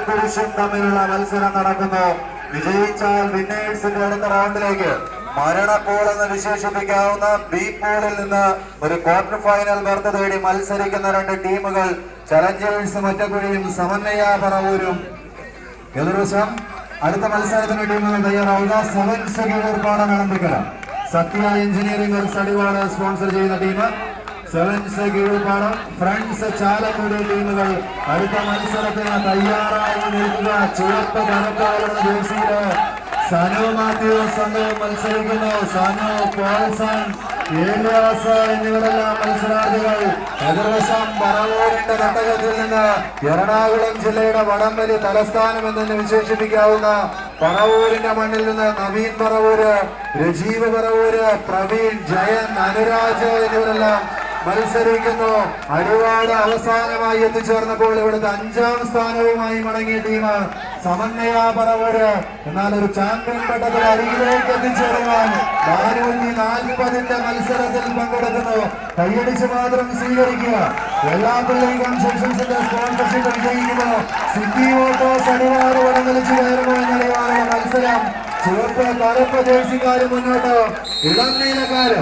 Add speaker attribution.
Speaker 1: കുരിശും തമ്മിലുള്ള മത്സരം നടക്കുന്നു. വിജയിച്ചാൽ വിന്നേഴ്സിന്റെ അടുത്ത റൗണ്ടിലേക്ക് മരണപ്പോൾ എന്ന് വിശേഷിപ്പിക്കാവുന്ന ബി പൂളിൽ നിന്ന് ഒരു ക്വാർട്ടർ ഫൈനൽ ബർത്ത് തേടി മത്സരിക്കുന്ന രണ്ട് ടീമുകൾ ചലഞ്ചേഴ്സ് ഒറ്റക്കുഴിയും സമന്വയ പറവൂരും. എതിർവശം അടുത്ത മത്സരത്തിന് ടീമുകൾ തയ്യാറാവുക. സെവൻസ് കീഴൂർപ്പാടം വിളമ്പിക്കര, സത്യ എഞ്ചിനീയറിംഗ് വർക്സ് അടിവാട് സ്പോൺസർ ചെയ്യുന്ന ടീം സെവൻസ് കീഴൂർപ്പാടം, ഫ്രണ്ട്സ് ചാലക്കുടി ടീമുകൾ അടുത്ത മത്സരത്തിന് തയ്യാറായി നിൽക്കുക. ചുവപ്പ് കനത്ത ജേഴ്സിയില് സനു മാത്യു സംഘവും മത്സരിക്കുന്നു. സനു, പോൾസൺ, ഏലിയാസ് എന്നിവരെല്ലാം മത്സരാർത്ഥികൾ. എതിർവശം പറവൂരിന്റെ തട്ടകത്തിൽ നിന്ന് എറണാകുളം ജില്ലയുടെ വടംവലി തലസ്ഥാനം എന്ന് വിശേഷിപ്പിക്കാവുന്ന പറവൂരിന്റെ മണ്ണിൽ നിന്ന് നവീൻ പറവൂര്, രജീവ് പറവൂര്, പ്രവീൺ, ജയൻ, അനുരാജ് എന്നിവരെല്ലാം മത്സരിക്കുന്നു. അടിവാട് അവസാനമായി എത്തിച്ചേർന്നപ്പോൾ ഇവിടുത്തെ 5ാം സ്ഥാനവുമായി മടങ്ങിയ ടീം സമന്വയ പറവൂര്. എന്നാൽ ഒരു ചാമ്പ്യൻ പട്ടത്തിൽ അരികിലേക്ക് എത്തിച്ചേരുവാൻ 440ന്റെ മത്സരത്തിൽ പങ്കെടുക്കുന്നു. കൈയടിച്ച് മാത്രം സ്വീകരിക്കുക. വെള്ളാപ്പള്ളി കൺസ്ട്രക്ഷൻസിന്റെ സ്പോൺസർഷിപ്പ് വിജയിക്കുന്നു. സിറ്റി ഓട്ടോസ് അടിവാട് വടംവലിച്ചു കയറുമോ എന്നറിയാനുള്ള മത്സരം. ചുവപ്പ് കറുപ്പ് ജേഴ്സിക്കാര് മുന്നോട്ട്, ഇളം നീലക്കാര്